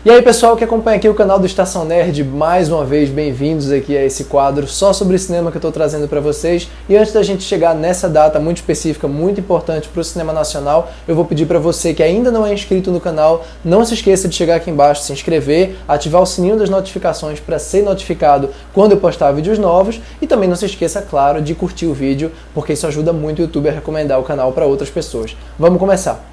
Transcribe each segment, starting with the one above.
E aí pessoal que acompanha aqui o canal do Estação Nerd, mais uma vez bem-vindos aqui a esse quadro só sobre cinema que eu estou trazendo para vocês. E antes da gente chegar nessa data muito específica, muito importante para o cinema nacional, eu vou pedir para você que ainda não é inscrito no canal, não se esqueça de chegar aqui embaixo, se inscrever, ativar o sininho das notificações para ser notificado quando eu postar vídeos novos e também não se esqueça, claro, de curtir o vídeo, porque isso ajuda muito o YouTube a recomendar o canal para outras pessoas. Vamos começar!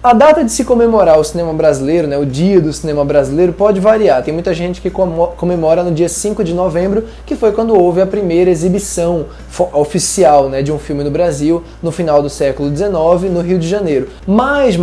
A data de se comemorar o cinema brasileiro, o Dia do Cinema Brasileiro, pode variar. Tem muita gente que comemora no dia 5 de novembro, que foi quando houve a primeira exibição oficial de um filme no Brasil, no final do século XIX, no Rio de Janeiro. Mas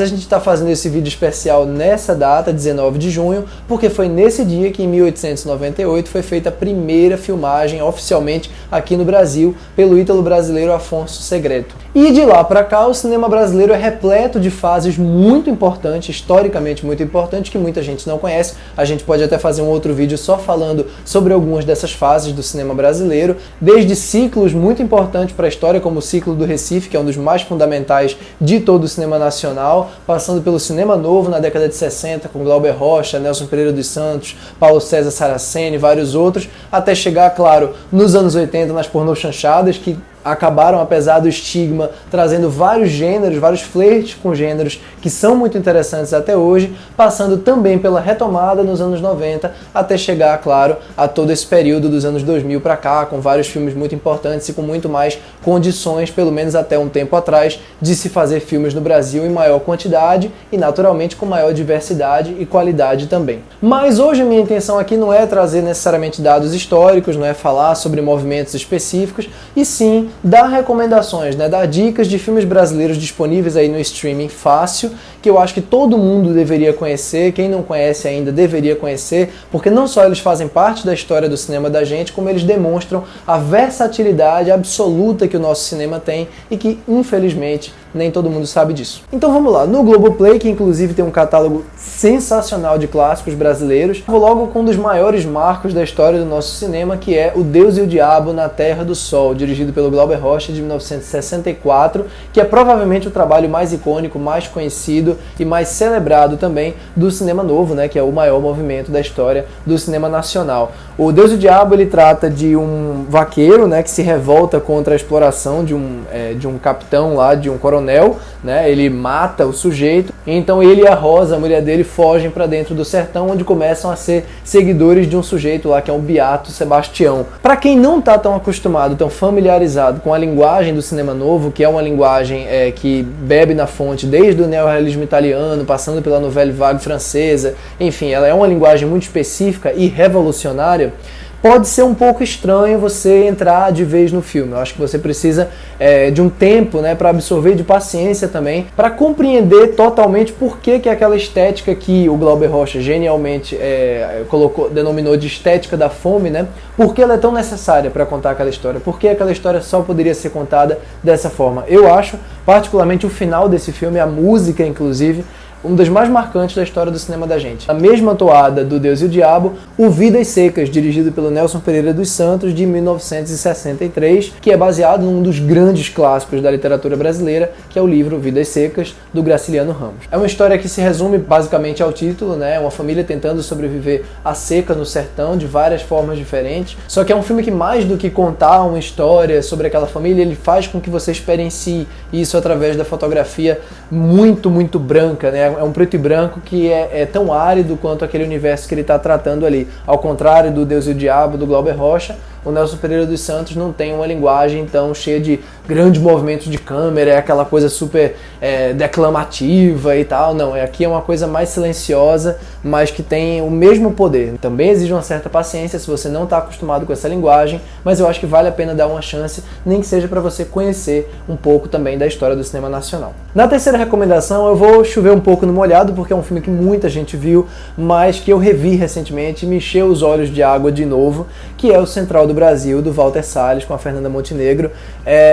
a gente está fazendo esse vídeo especial nessa data, 19 de junho, porque foi nesse dia que em 1898 foi feita a primeira filmagem oficialmente aqui no Brasil pelo ítalo-brasileiro Afonso Segreto. E de lá para cá o cinema brasileiro é repleto de fases muito importantes, historicamente muito importantes, que muita gente não conhece. A gente pode até fazer um outro vídeo só falando sobre algumas dessas fases do cinema brasileiro, desde ciclos muito importantes para a história, como o ciclo do Recife, que é um dos mais fundamentais de todo o cinema nacional, passando pelo cinema novo na década de 60, com Glauber Rocha, Nelson Pereira dos Santos, Paulo César Saraceni e vários outros, até chegar, claro, nos anos 80, nas pornochanchadas, que acabaram, apesar do estigma, trazendo vários gêneros, vários flertes com gêneros que são muito interessantes até hoje, passando também pela retomada nos anos 90, até chegar, claro, a todo esse período dos anos 2000 para cá, com vários filmes muito importantes e com muito mais condições, pelo menos até um tempo atrás, de se fazer filmes no Brasil em maior quantidade e, naturalmente, com maior diversidade e qualidade também. Mas hoje a minha intenção aqui não é trazer necessariamente dados históricos, não é falar sobre movimentos específicos, e sim dar recomendações, dar dicas de filmes brasileiros disponíveis aí no streaming fácil, que eu acho que todo mundo deveria conhecer, quem não conhece ainda deveria conhecer, porque não só eles fazem parte da história do cinema da gente, como eles demonstram a versatilidade absoluta que o nosso cinema tem e que, infelizmente, nem todo mundo sabe disso. Então vamos lá, no Globoplay, que inclusive tem um catálogo sensacional de clássicos brasileiros, vou logo com um dos maiores marcos da história do nosso cinema, que é O Deus e o Diabo na Terra do Sol, dirigido pelo Glauber Rocha, de 1964, que é provavelmente o trabalho mais icônico, mais conhecido e mais celebrado também do cinema novo, que é o maior movimento da história do cinema nacional. O Deus e o Diabo, ele trata de um vaqueiro, que se revolta contra a exploração de um capitão lá, de um coronel, ele mata o sujeito, então ele e a Rosa, a mulher dele, fogem para dentro do sertão, onde começam a ser seguidores de um sujeito lá que é um Beato Sebastião. Para quem não está tão acostumado, tão familiarizado com a linguagem do cinema novo, que é uma linguagem que bebe na fonte desde o neorrealismo italiano, passando pela Nouvelle Vague francesa, enfim, ela é uma linguagem muito específica e revolucionária, pode ser um pouco estranho você entrar de vez no filme. Eu acho que você precisa de um tempo para absorver, de paciência também, para compreender totalmente por que aquela estética que o Glauber Rocha genialmente denominou de estética da fome, por que ela é tão necessária para contar aquela história, por que aquela história só poderia ser contada dessa forma. Eu acho, particularmente, o final desse filme, a música inclusive, um das mais marcantes da história do cinema da gente. A mesma toada do Deus e o Diabo, o Vidas Secas, dirigido pelo Nelson Pereira dos Santos, de 1963, que é baseado num dos grandes clássicos da literatura brasileira, que é o livro Vidas Secas, do Graciliano Ramos. É uma história que se resume basicamente ao título, uma família tentando sobreviver à seca no sertão de várias formas diferentes, só que é um filme que, mais do que contar uma história sobre aquela família, ele faz com que você experiencie isso através da fotografia muito, muito branca, É um preto e branco que é tão árido quanto aquele universo que ele está tratando ali. Ao contrário do Deus e o Diabo, do Glauber Rocha, o Nelson Pereira dos Santos não tem uma linguagem tão cheia de grandes movimentos de câmera, é aquela coisa super declamativa e tal. Não, aqui é uma coisa mais silenciosa, mas que tem o mesmo poder. Também exige uma certa paciência se você não está acostumado com essa linguagem, mas eu acho que vale a pena dar uma chance, nem que seja para você conhecer um pouco também da história do cinema nacional. Na terceira recomendação eu vou chover um pouco no molhado, porque é um filme que muita gente viu, mas que eu revi recentemente e me encheu os olhos de água de novo, que é O Central do do Brasil, do Walter Salles, com a Fernanda Montenegro.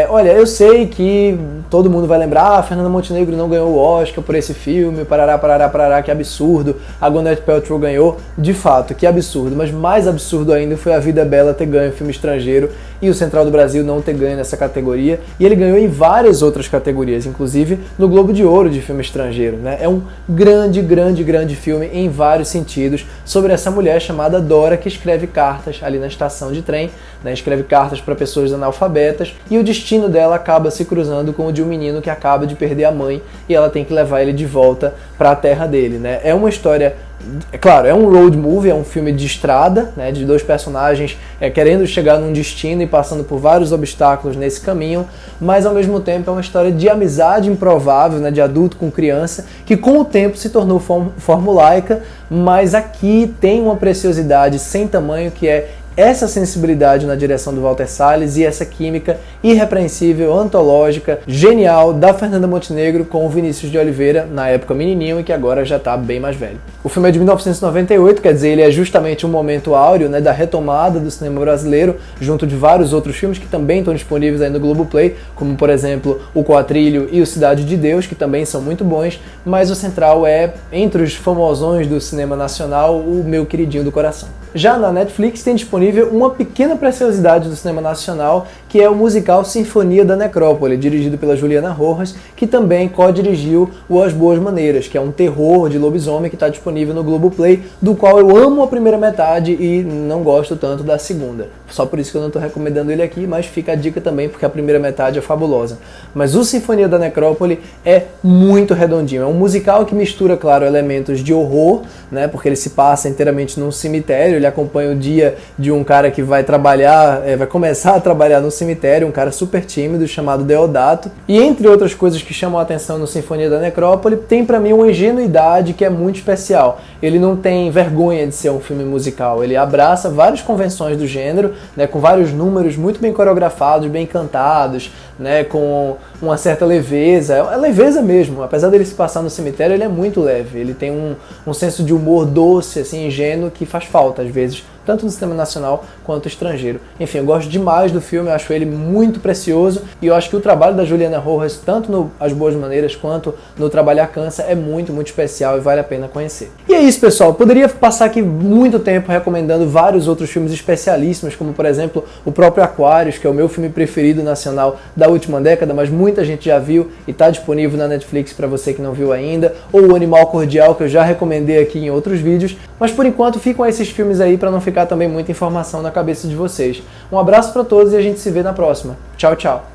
Olha, eu sei que todo mundo vai lembrar, a Fernanda Montenegro não ganhou o Oscar por esse filme, parará, que absurdo, a Gwyneth Paltrow ganhou. De fato, que absurdo, mas mais absurdo ainda foi A Vida é Bela ter ganho filme estrangeiro e o Central do Brasil não ter ganho nessa categoria, e ele ganhou em várias outras categorias, inclusive no Globo de Ouro de filme estrangeiro, né? É um grande filme em vários sentidos, sobre essa mulher chamada Dora, que escreve cartas ali na estação de trem, né? Escreve cartas para pessoas analfabetas, e o destino dela acaba se cruzando com o de um menino que acaba de perder a mãe, e ela tem que levar ele de volta para a terra dele, né? É uma história... É claro, é um road movie, é um filme de estrada, né, de dois personagens querendo chegar num destino e passando por vários obstáculos nesse caminho, mas ao mesmo tempo é uma história de amizade improvável, né, de adulto com criança, que com o tempo se tornou formulaica, mas aqui tem uma preciosidade sem tamanho, que é essa sensibilidade na direção do Walter Salles e essa química irrepreensível, antológica, genial da Fernanda Montenegro com o Vinícius de Oliveira, na época menininho e que agora já está bem mais velho. O filme é de 1998, quer dizer, ele é justamente um momento áureo, né, da retomada do cinema brasileiro, junto de vários outros filmes que também estão disponíveis aí no Globoplay, como por exemplo O Coatrilho e O Cidade de Deus, que também são muito bons, mas o central é, entre os famosões do cinema nacional, o meu queridinho do coração. Já na Netflix tem disponível uma pequena preciosidade do cinema nacional, que é o musical Sinfonia da Necrópole, dirigido pela Juliana Rojas, que também co-dirigiu o As Boas Maneiras, que é um terror de lobisomem que está disponível no Globoplay, do qual eu amo a primeira metade e não gosto tanto da segunda. Só por isso que eu não estou recomendando ele aqui, mas fica a dica também, porque a primeira metade é fabulosa. Mas o Sinfonia da Necrópole é muito redondinho. É um musical que mistura, claro, elementos de horror, né, porque ele se passa inteiramente num cemitério, ele acompanha o dia de um cara que vai trabalhar, vai começar a trabalhar no cemitério, um cara super tímido chamado Deodato. E entre outras coisas que chamam a atenção no Sinfonia da Necrópole, tem pra mim uma ingenuidade que é muito especial. Ele não tem vergonha de ser um filme musical, ele abraça várias convenções do gênero, né, com vários números muito bem coreografados, bem cantados, né, com uma certa leveza, é leveza mesmo, apesar dele se passar no cemitério, ele é muito leve, ele tem um senso de humor doce, assim, ingênuo, que faz falta às vezes, tanto no cinema nacional quanto estrangeiro. Enfim, eu gosto demais do filme, eu acho ele muito precioso, e eu acho que o trabalho da Juliana Rojas, tanto no As Boas Maneiras quanto no Trabalhar Cansa, é muito especial e vale a pena conhecer. E é isso, pessoal, eu poderia passar aqui muito tempo recomendando vários outros filmes especialíssimos, como por exemplo o próprio Aquários, que é o meu filme preferido nacional da última década, mas muita gente já viu e está disponível na Netflix para você que não viu ainda, ou o Animal Cordial, que eu já recomendei aqui em outros vídeos, mas por enquanto ficam esses filmes aí para não ficar também muita informação na cabeça de vocês. Um abraço para todos e a gente se vê na próxima. Tchau, tchau!